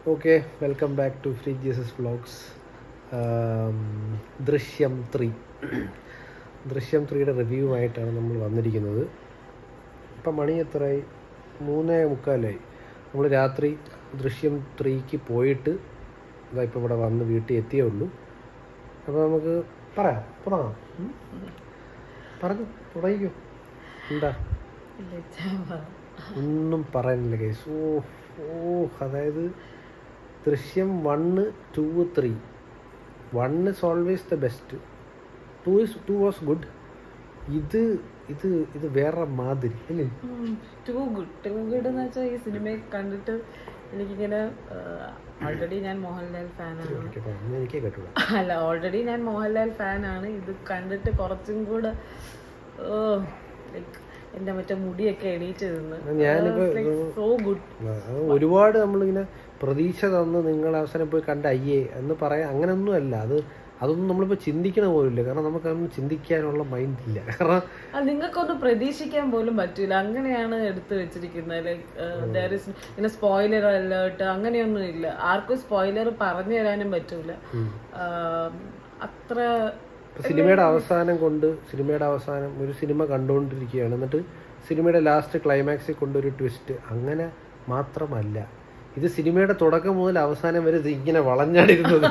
Okay, welcome back to free Jesus vlogs. Drishyam 3 ദൃശ്യം 3യുടെ review ആയിട്ടാണ് നമ്മൾ വന്നിരിക്കുന്നത്. ഇപ്പം മണി എത്രയായി? 3:45. നമ്മൾ രാത്രി ദൃശ്യം 3ക്ക് പോയിട്ട് ഇതാ ഇപ്പോൾ ഇവിടെ വന്ന് വീട്ടിൽ എത്തിയേ ഉള്ളൂ. അപ്പോൾ നമുക്ക് തുടങ്ങാം. തുടങ്ങിക്കോ. എന്താ ഒന്നും പറയാനില്ല ഗൈസ്. അതായത് ദൃശ്യം 1, 2, 3. 1 is always the best. 2 was good. ഇത് വേറെ മാതിരി അല്ലേ? ടു ഗുഡ് എന്ന് വെച്ചാൽ ഈ സിനിമ കണ്ടിട്ട് എനിക്കിങ്ങനെ ഓൾറെഡി ഞാൻ മോഹൻലാൽ ഫാനാണ്. ഇത് കണ്ടിട്ട് കുറച്ചും കൂടെ ലൈക്ക് എൻ്റെ മറ്റേ മുടിയൊക്കെ എണീറ്റ് സോ ഗുഡ്. ഒരുപാട് നമ്മളിങ്ങനെ പ്രതീക്ഷ തന്ന് നിങ്ങൾ അവസാനം പോയി കണ്ട അയ്യേ എന്ന് പറയാൻ അങ്ങനെയൊന്നും അല്ല. അതൊന്നും നമ്മളിപ്പോൾ ചിന്തിക്കണ പോലുമില്ല. കാരണം നമുക്കതൊന്നും ചിന്തിക്കാനുള്ള മൈൻഡ് ഇല്ല. കാരണം നിങ്ങൾക്കൊന്നും പ്രതീക്ഷിക്കാൻ പോലും പറ്റൂല. അങ്ങനെയാണ് എടുത്തു വെച്ചിരിക്കുന്നത്. ലൈക്ക് ഇങ്ങനെ സ്പോയിലർ അലേർട്ട് അങ്ങനെയൊന്നും ഇല്ല. ആർക്കും സ്പോയിലർ പറഞ്ഞു തരാനും പറ്റൂല. അത്ര സിനിമയുടെ അവസാനം ഒരു സിനിമ കണ്ടുകൊണ്ടിരിക്കുകയാണ്. എന്നിട്ട് സിനിമയുടെ ലാസ്റ്റ് ക്ലൈമാക്സിൽ കൊണ്ടൊരു ട്വിസ്റ്റ്. അങ്ങനെ മാത്രമല്ല, ഇത് സിനിമയുടെ തുടക്കം മുതൽ അവസാനം വരെ ഇങ്ങനെ വളഞ്ഞാടിരുന്നത്.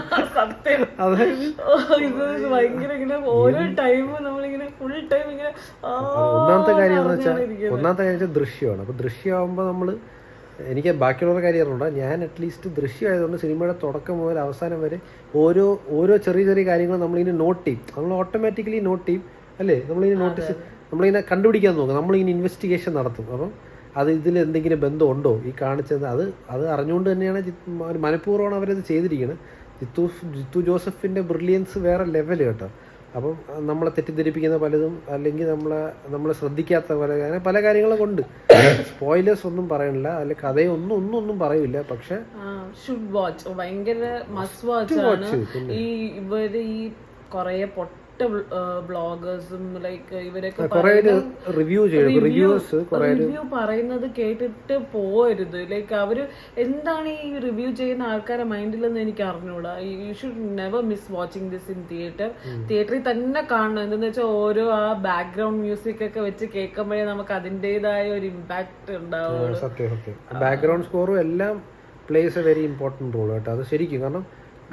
ഒന്നാമത്തെ കാര്യം എന്ന് വെച്ചാൽ ദൃശ്യമാണ്. അപ്പൊ ദൃശ്യമാകുമ്പോൾ നമ്മള് എനിക്ക് ബാക്കിയുള്ള കാര്യം അറിയണ്ട. ഞാൻ അറ്റ്ലീസ്റ്റ് ദൃശ്യമായതുകൊണ്ട് സിനിമയുടെ തുടക്കം മുതൽ അവസാനം വരെ ഓരോ ചെറിയ കാര്യങ്ങൾ നമ്മളിങ്ങനെ നോട്ട് ചെയ്യും. നമ്മൾ ഓട്ടോമാറ്റിക്കലി നോട്ട് ചെയ്യും അല്ലേ? നമ്മളിങ്ങനെ കണ്ടുപിടിക്കാൻ നോക്കും. നമ്മളിങ്ങനെ ഇൻവെസ്റ്റിഗേഷൻ നടത്തും. അപ്പം ഇതിൽ എന്തെങ്കിലും ബന്ധമുണ്ടോ ഈ കാണിച്ചത്? അത് അറിഞ്ഞുകൊണ്ട് തന്നെയാണ് മനഃപൂർവ്വമാണ് അവരത് ചെയ്തിരിക്കുന്നത്. ജിത്തു ജോസഫിൻ്റെ ബ്രില്യൻസ് വേറെ ലെവൽ കേട്ടോ. അപ്പം നമ്മളെ തെറ്റിദ്ധരിപ്പിക്കുന്ന പലതും, അല്ലെങ്കിൽ നമ്മളെ ശ്രദ്ധിക്കാത്ത പല കാര്യങ്ങളും കൊണ്ട് സ്പോയിലേഴ്സ് ഒന്നും പറയണില്ല, അല്ലെ കഥയൊന്നും പറയില്ല. പക്ഷെ ഷുഡ് വാച്ച്, ഭയങ്കര മസ്റ്റ് വാച്ച് ആണ്. ഇവര് ഈ കൊറേ ബ്ലോഗേഴ്സും ലൈക്ക് ഇവരൊക്കെ റിവ്യൂ പറയുന്നത് കേട്ടിട്ട് പോരുത്. ലൈക്ക് അവര് എന്താണ് ഈ റിവ്യൂ ചെയ്യുന്ന ആൾക്കാരെ മൈൻഡിലെന്ന് എനിക്ക് അറിഞ്ഞൂടാ. You should never miss watching this in തിയേറ്ററിൽ തന്നെ കാണണം. എന്തെന്ന് വെച്ചാൽ ഓരോ ആ ബാക്ക്ഗ്രൗണ്ട് മ്യൂസിക് ഒക്കെ വെച്ച് കേൾക്കുമ്പോഴേ നമുക്ക് അതിൻ്റെതായ ഒരു ഇമ്പാക്ട് ഉണ്ടാവും. സത്യം ബാക്ക്ഗ്രൗണ്ട് സ്കോറും എല്ലാം plays a very important role കേട്ടോ. അത് ശരിക്കും. കാരണം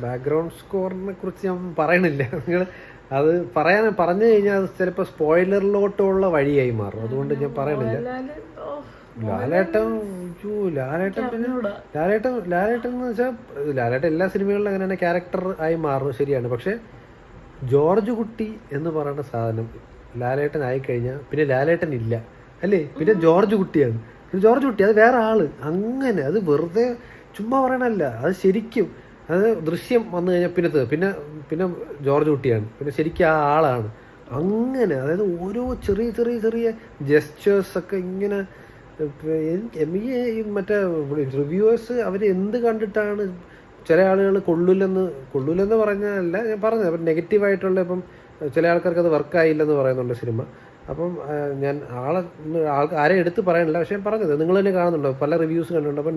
ബാക്ക്ഗ്രൗണ്ട് സ്കോറിനെ കുറിച്ച് ഞാൻ പറയണില്ല. നിങ്ങൾ അത് പറഞ്ഞു കഴിഞ്ഞാൽ അത് ചിലപ്പോൾ സ്പോയിലറിലോട്ടുള്ള വഴിയായി മാറും. അതുകൊണ്ട് ഞാൻ പറയണില്ല. ലാലേട്ടൻ എന്ന് വെച്ചാൽ ലാലേട്ടൻ എല്ലാ സിനിമകളിലും അങ്ങനെ തന്നെ ക്യാരക്ടർ ആയി മാറും, ശരിയാണ്. പക്ഷെ ജോർജ് കുട്ടി എന്ന് പറയുന്ന സാധനം ലാലേട്ടൻ ആയിക്കഴിഞ്ഞാൽ പിന്നെ ലാലേട്ടൻ ഇല്ല അല്ലേ? പിന്നെ ജോർജ് കുട്ടിയാണ്. ജോർജ് കുട്ടി അത് വേറെ ആള്. അങ്ങനെ അത് വെറുതെ ചുമ്മാ പറയണല്ല, അത് ശരിക്കും. അത് ദൃശ്യം വന്നു കഴിഞ്ഞാൽ പിന്നെ ജോർജ് കുട്ടിയാണ്, പിന്നെ ശരിക്കും ആ ആളാണ്. അങ്ങനെ അതായത് ഓരോ ചെറിയ ജെസ്റ്റേഴ്സൊക്കെ ഇങ്ങനെ മറ്റേ റിവ്യൂവേഴ്സ് അവർ എന്ത് കണ്ടിട്ടാണ്. ചില ആളുകൾ കൊള്ളൂലെന്ന് പറഞ്ഞാലല്ല ഞാൻ പറഞ്ഞത്. അപ്പം നെഗറ്റീവായിട്ടുള്ള ഇപ്പം ചില ആൾക്കാർക്ക് അത് വർക്കായില്ലെന്ന് പറയുന്നുണ്ട് സിനിമ. അപ്പം ഞാൻ ആരെ എടുത്ത് പറയണില്ല. പക്ഷെ ഞാൻ പറഞ്ഞത് നിങ്ങൾ തന്നെ കാണുന്നുണ്ടോ, പല റിവ്യൂസ് കണ്ടിട്ടുണ്ട്. അപ്പം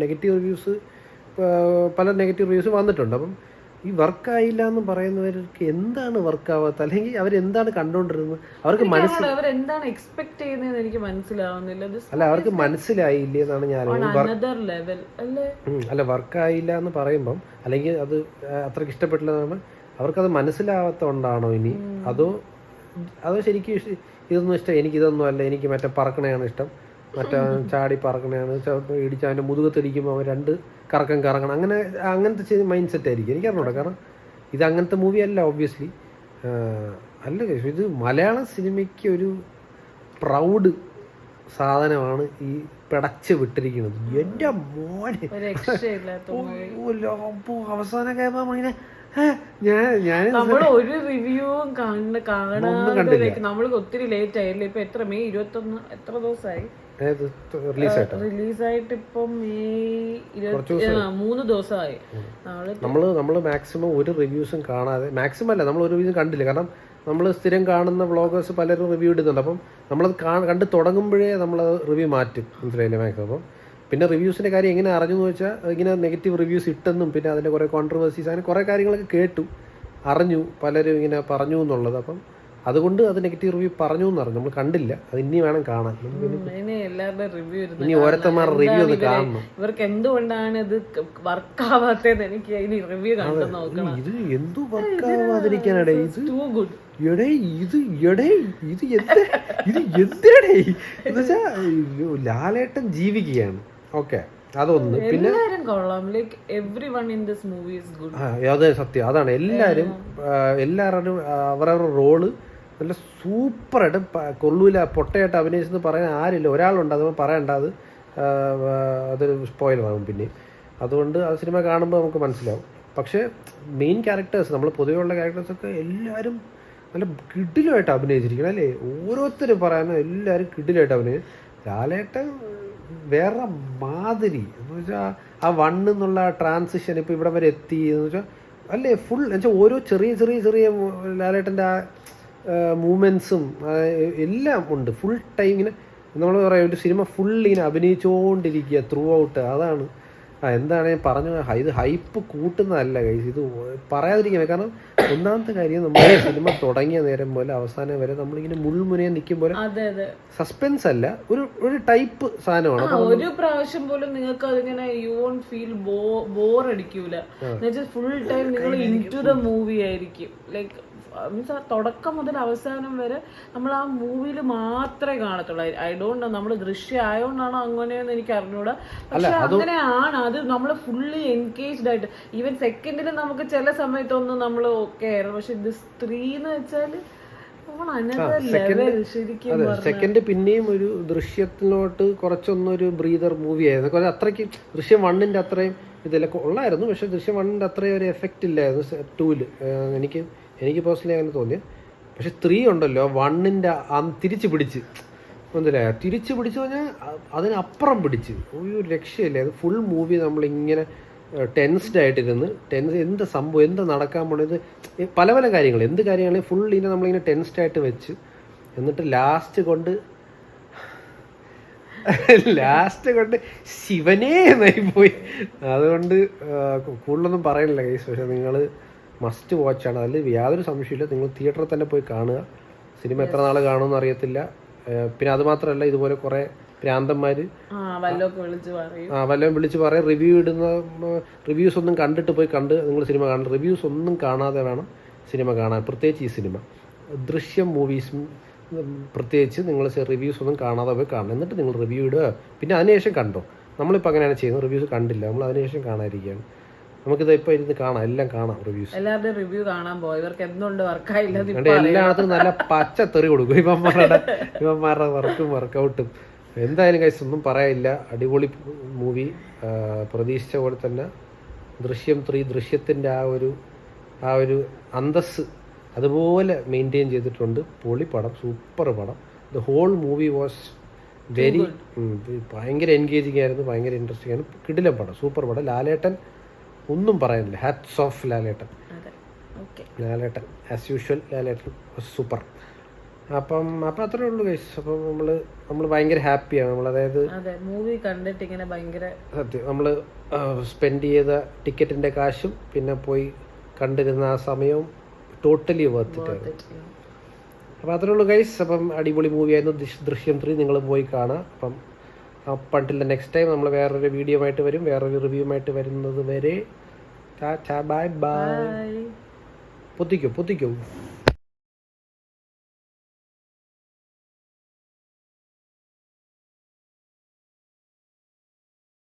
പല നെഗറ്റീവ് റിവ്യൂസ് വന്നിട്ടുണ്ട്. അപ്പം ഈ വർക്കായില്ല എന്ന് പറയുന്നവർക്ക് എന്താണ് വർക്കാവാത്ത, അല്ലെങ്കിൽ അവരെന്താണ് കണ്ടുകൊണ്ടിരുന്നത്? അവർക്ക് അല്ല, അവർക്ക് മനസ്സിലായില്ലേ എന്നാണ് ഞാൻ. അല്ല, വർക്കായില്ല എന്ന് പറയുമ്പം, അല്ലെങ്കിൽ അത് അത്രയ്ക്ക് ഇഷ്ടപ്പെട്ടില്ലെന്നാണ്, അവർക്കത് മനസ്സിലാവാത്തോണ്ടാണോ ഇനി? അതോ ശരിക്കും ഇതൊന്നും ഇഷ്ടം എനിക്കിതൊന്നും അല്ല, എനിക്ക് മറ്റേ പറക്കണയാണ് ഇഷ്ടം, മറ്റേ ചാടി പറക്കണയാണ്, ഇടിച്ച് അവൻ്റെ മുതുകത്തിടിക്കുമ്പോൾ അവൻ 2 കറങ്ങണം, അങ്ങനത്തെ മൈൻഡ് സെറ്റ് ആയിരിക്കും. എനിക്കറിഞ്ഞൂടാ. കാരണം ഇത് അങ്ങനത്തെ മൂവി അല്ല ഒബ്വിയസ്ലി. അല്ല, ഇത് മലയാള സിനിമയ്ക്ക് ഒരു പ്രൗഡ് സാധനമാണ് ഈ പിടച്ച് വിട്ടിരിക്കുന്നത്. എൻ്റെ മോനെ അവസാനം കഴിയുമ്പോൾ ഇങ്ങനെ നമ്മൾ ഒരു റിവ്യൂവും കാണാതെ നമ്മൾ ഒത്തിരി ലേറ്റ് ആയില്ലേ? ഇപ്പൊ എത്ര മെയ് 21 എത്ര ദിവസമായി റിലീസായിട്ട്? ഇപ്പം മെയ് 3 ദിവസമായി. നമ്മള് മാക്സിമം ഒരു റിവ്യൂസും കാണാതെ, മാക്സിമം അല്ല, നമ്മൾ ഒരു റിവ്യൂസും കണ്ടില്ല. കാരണം നമ്മൾ സ്ഥിരം കാണുന്ന വ്ളോഗേഴ്സ് പലരും റിവ്യൂ ഇടുന്നുണ്ട്. അപ്പം നമ്മളത് കണ്ട് തുടങ്ങുമ്പോഴേ നമ്മളത് റിവ്യൂ മാറ്റും, മനസ്സിലായില്ലേ മാക്സിമം. അപ്പം പിന്നെ റിവ്യൂസിൻ്റെ കാര്യം എങ്ങനെ അറിഞ്ഞു എന്ന് വെച്ചാൽ ഇങ്ങനെ നെഗറ്റീവ് റിവ്യൂസ് ഇട്ടെന്നും പിന്നെ അതിൻ്റെ കുറേ കോൺട്രവേഴ്സീസ് അങ്ങനെ കുറേ കാര്യങ്ങളൊക്കെ കേട്ടു, അറിഞ്ഞു, പലരും ഇങ്ങനെ പറഞ്ഞു എന്നുള്ളത്. അപ്പം അതുകൊണ്ട് അത് നെഗറ്റീവ് റിവ്യൂ പറഞ്ഞു എന്ന് പറഞ്ഞു. നമ്മൾ കണ്ടില്ല, അത് ഇനി വേണം കാണാൻ. ഇനി ഓരോരുത്തന്മാരുടെ റിവ്യൂ ഒന്ന് കാണണം. ഇവർക്ക് എന്തുകൊണ്ടാണ് ഇത് വർക്ക് ആവാത്തത്, എനിക്ക് ഇനി റിവ്യൂ കണ്ടു നോക്കണം. ഇത് എന്തു വർക്ക് ആവാതിരിക്കാനടേ ഇത് എടേ ഇത് എന്തേടേ എന്ന് വെച്ചാ ലാലേട്ടൻ ജീവിക്കുകയാണ്. ഓക്കെ, അതൊന്ന്. പിന്നെ അതെ, സത്യം അതാണ്. എല്ലാവരും അവരവരുടെ റോള് നല്ല സൂപ്പറായിട്ട് കൊള്ളൂല പൊട്ടയായിട്ട് അഭിനയിച്ചെന്ന് പറയാൻ ആരില്ല. ഒരാളുണ്ട്, അത് പറയണ്ട, അതൊരു സ്പോയിലറാകും പിന്നെ. അതുകൊണ്ട് ആ സിനിമ കാണുമ്പോൾ നമുക്ക് മനസ്സിലാവും. പക്ഷേ മെയിൻ ക്യാരക്ടേഴ്സ്, നമ്മൾ പൊതുവെയുള്ള ക്യാരക്ടേഴ്സൊക്കെ എല്ലാവരും നല്ല കിടിലുമായിട്ട് അഭിനയിച്ചിരിക്കണം അല്ലേ? ഓരോരുത്തരും പറയാനും എല്ലാവരും കിടിലുമായിട്ട് അഭിനയിക്കും. ലാലേട്ടൻ വേറെ മാതിരി എന്ന് വെച്ചാൽ ആ വണ്ണെന്നുള്ള ട്രാൻസിഷൻ ഇപ്പോൾ ഇവിടെ വരെ എത്തി എന്ന് വെച്ചാൽ അല്ലേ, ഫുൾ എന്ന് വെച്ചാൽ ഓരോ ചെറിയ ലാലേട്ടൻ്റെ ആ മൂമെൻറ്റ്സും എല്ലാം ഉണ്ട്. ഫുൾ ടൈം ഇങ്ങനെ നമ്മൾ പറയാം, ഒരു സിനിമ ഫുൾ ഇങ്ങനെ അഭിനയിച്ചുകൊണ്ടിരിക്കുക ത്രൂ ഔട്ട്. അതാണ് എന്താണ് പറഞ്ഞു, ഇത് ഹൈപ്പ് കൂട്ടുന്നതല്ല ഗൈസ്, ഇത് പറയാതിരിക്കുന്നത്. കാരണം ഒന്നാമത്തെ കാര്യം, നമ്മൾ സിനിമ തുടങ്ങിയ നേരം പോലെ അവസാനം വരെ നമ്മളിങ്ങനെ മുൾമുനയെ നിൽക്കും പോലെ സസ്പെൻസ് അല്ല, ഒരു ടൈപ്പ് സാധനമാണ്. ഒരു പ്രാവശ്യം പോലും നിങ്ങൾക്ക് അതിങ്ങനെ യു വോണ്ട് ഫീൽ ബോർ അടിക്കൂല. ഫുൾ ടൈം നിങ്ങൾ ഇൻടു ദ മൂവി ആയിരിക്കും. ലൈക്ക് മീൻസ് ആ തുടക്കം മുതൽ അവസാനം വരെ നമ്മൾ ആ മൂവിയിൽ മാത്രമേ കാണത്തുള്ളൂ. ഐ ഡോണ്ട് നോ, നമ്മൾ ദൃശ്യം ആയതുകൊണ്ടാണോ അങ്ങനെയെന്ന് എനിക്ക് അറിഞ്ഞൂടാ. പക്ഷെ അങ്ങനെയാണ്, അത് നമ്മൾ ഫുള്ളി എൻഗേജ്ഡ് ആയിട്ട്. ഈവൻ സെക്കൻഡിൽ നമുക്ക് ചില സമയത്തൊന്നും നമ്മൾ ഓക്കെ ആയിരുന്നു. പക്ഷെ ഇത് സ്ത്രീ എന്ന് വെച്ചാൽ സെക്കൻഡ് പിന്നെയും ഒരു ദൃശ്യത്തിലോട്ട് കുറച്ചൊന്നൊരു ബ്രീതർ മൂവി ആയിരുന്നു. അത്രയ്ക്ക് ദൃശ്യം 1-ന്റെ അത്രയും ഇതെല്ലാം ഉള്ളായിരുന്നു. പക്ഷെ ദൃശ്യം 1-ന്റെ അത്രയും ഒരു എഫക്റ്റ് ഇല്ലായിരുന്നു 2-ല്. എനിക്ക് പേഴ്സണലി അങ്ങനെ തോന്നിയത്. പക്ഷെ 3 ഉണ്ടല്ലോ 1-ന്റെ തിരിച്ചു പിടിച്ച് മനസ്സിലായോ, തിരിച്ചു പിടിച്ചു പറഞ്ഞാൽ അതിനപ്പുറം പിടിച്ച് ഒരു രക്ഷയില്ല. അത് ഫുൾ മൂവി നമ്മളിങ്ങനെ ടെൻസ്ഡ് ആയിട്ടിരുന്ന് എന്ത് സംഭവം, എന്ത് നടക്കാൻ പോണത്, പല കാര്യങ്ങൾ, എന്ത് കാര്യങ്ങളെയും ഫുൾ ഇതിനെ നമ്മളിങ്ങനെ ടെൻസ്ഡ് ആയിട്ട് വെച്ച് എന്നിട്ട് ലാസ്റ്റ് കൊണ്ട് ശിവനേ എന്നായി പോയി. അതുകൊണ്ട് കൂടുതലൊന്നും പറയാനില്ല ഗൈസ്. പക്ഷെ നിങ്ങൾ മസ്റ്റ് വാച്ചാണ്, അതിൽ യാതൊരു സംശയമില്ല. നിങ്ങൾ തിയേറ്ററിൽ തന്നെ പോയി കാണുക. സിനിമ എത്ര നാൾ കാണുമെന്ന് അറിയത്തില്ല. പിന്നെ അത് മാത്രമല്ല, ഇതുപോലെ കുറേ ഭ്രാന്തന്മാർ വല്ലതും വിളിച്ച് പറയും, റിവ്യൂസ് ഒന്നും കണ്ടിട്ട് പോയി നിങ്ങൾ സിനിമ കാണണം. റിവ്യൂസ് ഒന്നും കാണാതെ വേണം സിനിമ കാണാൻ. പ്രത്യേകിച്ച് ഈ സിനിമ ദൃശ്യം മൂവീസും പ്രത്യേകിച്ച് നിങ്ങൾ റിവ്യൂസ് ഒന്നും കാണാതെ പോയി കാണണം. എന്നിട്ട് നിങ്ങൾ റിവ്യൂ ഇടുക, പിന്നെ അതിനുശേഷം കണ്ടോ. നമ്മളിപ്പോൾ അങ്ങനെയാണ് ചെയ്യുന്നത്, റിവ്യൂസ് കണ്ടില്ല, നമ്മൾ അതിനുശേഷം കാണാതിരിക്കുകയാണ്. നമുക്കിത് ഇപ്പോൾ ഇരുന്ന് കാണാം, എല്ലാം കാണാം. എല്ലാവരുടെയും റിവ്യൂ കാണാൻ പോയി, ഇവർക്ക് എന്തുകൊണ്ട് വർക്കായില്ല, എല്ലായിടത്തും നല്ല പച്ച തെറി കൊടുക്കും ഇവന്മാരുടെ വർക്കൗട്ടും. എന്തായാലും കൈസ് ഒന്നും പറയാനില്ല, അടിപൊളി മൂവി. പ്രതീക്ഷിച്ച പോലെ തന്നെ ദൃശ്യം 3 ദൃശ്യത്തിൻ്റെ ആ ഒരു അന്തസ് അതുപോലെ മെയിൻറ്റെയിൻ ചെയ്തിട്ടുണ്ട്. പൊളി പടം, സൂപ്പർ പടം. The whole movie was very ഭയങ്കര എൻഗേജിങ് ആയിരുന്നു, ഭയങ്കര ഇൻട്രസ്റ്റിംഗ് ആണ്. കിടിലം പടം, സൂപ്പർ പടം. ലാലേട്ടൻ ഒന്നും പറയാനില്ല, ഹാറ്റ്സ് ഓഫ് ലാലേട്ടൻ. ആസ് യൂഷ്വൽ ലാലേട്ടൻ സൂപ്പർ. അപ്പം അത്രേ ഉള്ളൂ ഗൈസ്. അപ്പം നമ്മൾ ഭയങ്കര ഹാപ്പിയാണ്. അതായത് മൂവി കണ്ടിട്ട് ഇങ്ങനെ ഭയങ്കര സത്യം നമ്മൾ സ്പെൻഡ് ചെയ്ത ടിക്കറ്റിൻ്റെ കാശും പിന്നെ പോയി കണ്ടിരുന്ന ആ സമയവും ടോട്ടലി വർത്തിട്ടായിരുന്നു. അപ്പം അത്രേ ഉള്ളൂ ഗൈസ്. അപ്പം അടിപൊളി മൂവിയായിരുന്നു ദൃശ്യം 3, നിങ്ങൾ പോയി കാണാം. അപ്പം അൺടിൽ നെക്സ്റ്റ് ടൈം നമ്മൾ വേറൊരു വീഡിയോ ആയിട്ട് വരും, വേറൊരു റിവ്യൂ ആയിട്ട് വരുന്നത് വരെ ബൈ ബൈ. പൊത്തിക്കോ